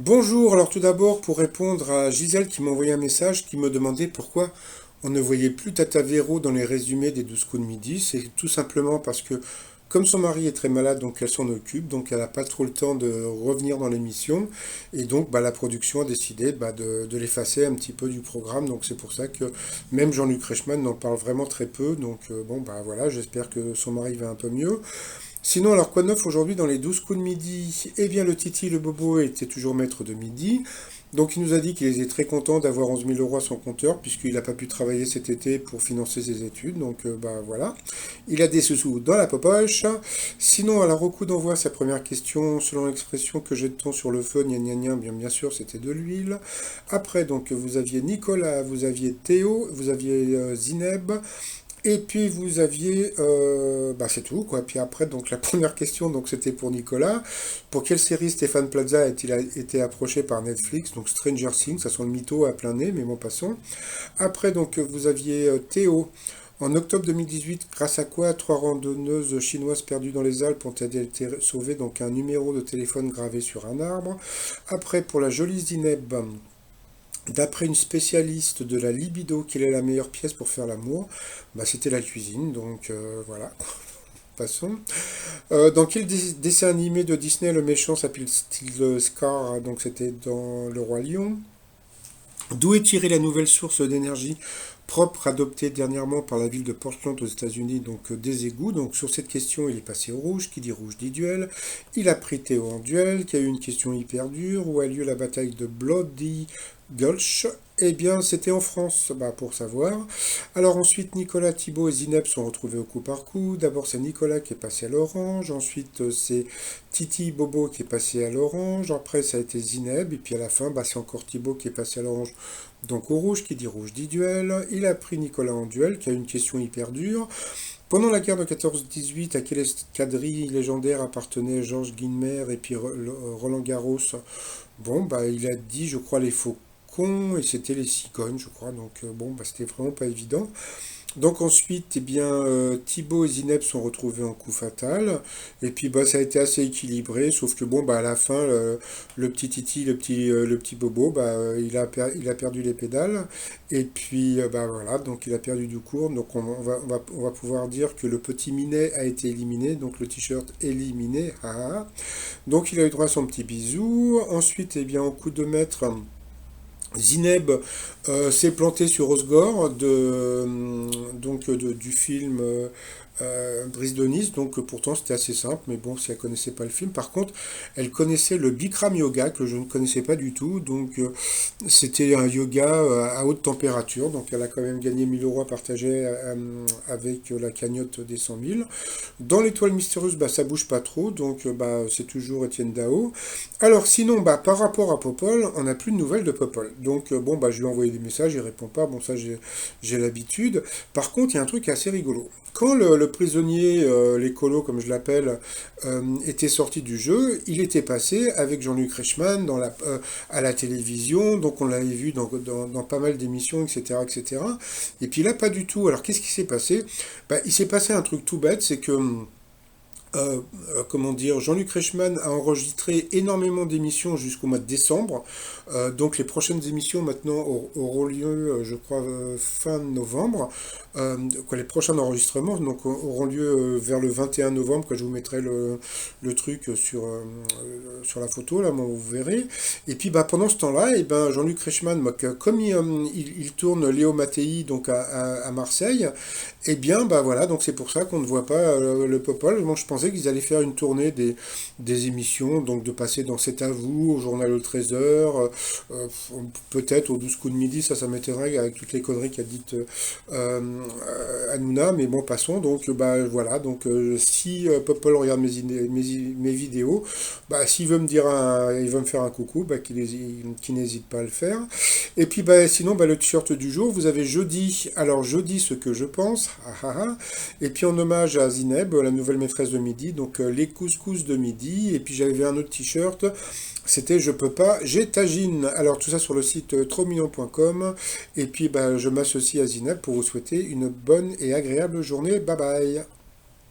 Bonjour, alors tout d'abord pour répondre à Gisèle qui m'a envoyé un message qui me demandait pourquoi on ne voyait plus Tata Véro dans les résumés des 12 coups de midi. C'est tout simplement parce que comme son mari est très malade, donc elle s'en occupe, donc elle n'a pas trop le temps de revenir dans l'émission, et donc la production a décidé de l'effacer un petit peu du programme, donc c'est pour ça que même Jean-Luc Reichmann en parle vraiment très peu, donc bon voilà, j'espère que son mari va un peu mieux. Sinon, alors quoi de neuf aujourd'hui dans les 12 coups de midi? Eh bien, le Titi, le Bobo était toujours maître de midi. Donc, il nous a dit qu'il était très content d'avoir 11 000 euros à son compteur, puisqu'il n'a pas pu travailler cet été pour financer ses études. Donc, voilà. Il a des sous dans la popoche. Sinon, alors, au coup d'envoi, sa première question, selon l'expression que jette-t-on sur le feu, gna gna gna, bien sûr, c'était de l'huile. Après, donc, vous aviez Nicolas, vous aviez Théo, vous aviez Zineb. Et puis vous aviez, c'est tout quoi. Puis après donc la première question donc c'était pour Nicolas. Pour quelle série Stéphane Plaza a-t-il été approché par Netflix? Donc Stranger Things, ça sent le mytho à plein nez, mais bon passons. Après donc vous aviez Théo. En octobre 2018, grâce à quoi trois randonneuses chinoises perdues dans les Alpes ont été sauvées? Donc un numéro de téléphone gravé sur un arbre. Après pour la jolie Zineb. D'après une spécialiste de la libido, quelle est la meilleure pièce pour faire l'amour? C'était la cuisine, donc voilà, passons. Dans quel dessin animé de Disney le méchant s'appelle-t-il Scar? Donc c'était dans Le Roi Lion. D'où est tirée la nouvelle source d'énergie propre adoptée dernièrement par la ville de Portland aux États-Unis, donc des égouts? Donc sur cette question, il est passé au rouge, qui dit rouge dit duel. Il a pris Théo en duel, qui a eu une question hyper dure, où a lieu la bataille de Bloody Gulch. Eh bien, c'était en France, pour savoir. Alors ensuite, Nicolas, Thibault et Zineb sont retrouvés au coup par coup. D'abord, c'est Nicolas qui est passé à l'orange. Ensuite, c'est Titi Bobo qui est passé à l'orange. Après, ça a été Zineb. Et puis à la fin, c'est encore Thibault qui est passé à l'orange. Donc au rouge, qui dit rouge dit duel. Il a pris Nicolas en duel, qui a une question hyper dure. Pendant la guerre de 14-18, à quelle escadrille légendaire appartenaient Georges Guinemer et puis Roland Garros? Bon, il a dit, je crois, les Faucons, et c'était les Cigognes, je crois. Donc, c'était vraiment pas évident. Donc ensuite, eh bien, Thibaut et Zineb sont retrouvés en coup fatal. Et puis ça a été assez équilibré, sauf que à la fin, le petit Titi, le petit Bobo, il a perdu les pédales. Et puis voilà, donc il a perdu du cours. Donc on va pouvoir dire que le petit Minet a été éliminé, donc le t-shirt éliminé. Ah, ah. Donc il a eu droit à son petit bisou. Ensuite, eh bien, au coup de maître. Zineb s'est planté sur Osgore du film Brise de Nice, donc pourtant c'était assez simple, mais bon, si elle connaissait pas le film. Par contre, elle connaissait le Bikram yoga que je ne connaissais pas du tout, donc c'était un yoga à haute température, donc elle a quand même gagné 1000 euros à partager avec la cagnotte des 100 000. Dans l'étoile mystérieuse, ça bouge pas trop, donc c'est toujours Étienne Dao. Alors sinon, par rapport à Popol, on n'a plus de nouvelles de Popol. Donc je lui ai envoyé des messages, il répond pas, bon ça j'ai l'habitude. Par contre, il y a un truc assez rigolo. Quand le prisonnier, l'écolo comme je l'appelle, était sorti du jeu, il était passé avec Jean-Luc Reichmann à la télévision, donc on l'avait vu dans pas mal d'émissions, etc., etc. Et puis là, pas du tout. Alors qu'est-ce qui s'est passé? Il s'est passé un truc tout bête, c'est que comment dire, Jean-Luc Reichmann a enregistré énormément d'émissions jusqu'au mois de décembre. Donc les prochaines émissions maintenant auront lieu, je crois, fin novembre. Les prochains enregistrements donc, auront lieu vers le 21 novembre, que je vous mettrai le truc sur la photo, là, vous verrez. Et puis pendant ce temps-là, Jean-Luc Reichmann, comme il tourne Léo Mattei donc à Marseille, et bien voilà, donc c'est pour ça qu'on ne voit pas le Popol. Moi je pensais qu'ils allaient faire une tournée des émissions, donc de passer dans C'est à vous, au journal Le Trésor, peut-être au 12 coups de midi, ça m'étonnerait avec toutes les conneries qu'a dites Hanouna, mais bon passons. Donc voilà, donc si Popol regarde mes vidéos, s'il veut me dire il veut me faire un coucou, qu'il n'hésite pas à le faire. Et puis sinon le t-shirt du jour, vous avez jeudi, alors jeudi ce que je pense, ah, ah, ah. Et puis en hommage à Zineb, la nouvelle maîtresse de midi, donc les couscous de midi, et puis j'avais un autre t-shirt, c'était Je peux pas, j'ai tagine. Alors tout ça sur le site trotsmignon.com, et puis je m'associe à Zineb pour vous souhaiter une bonne et agréable journée, bye bye.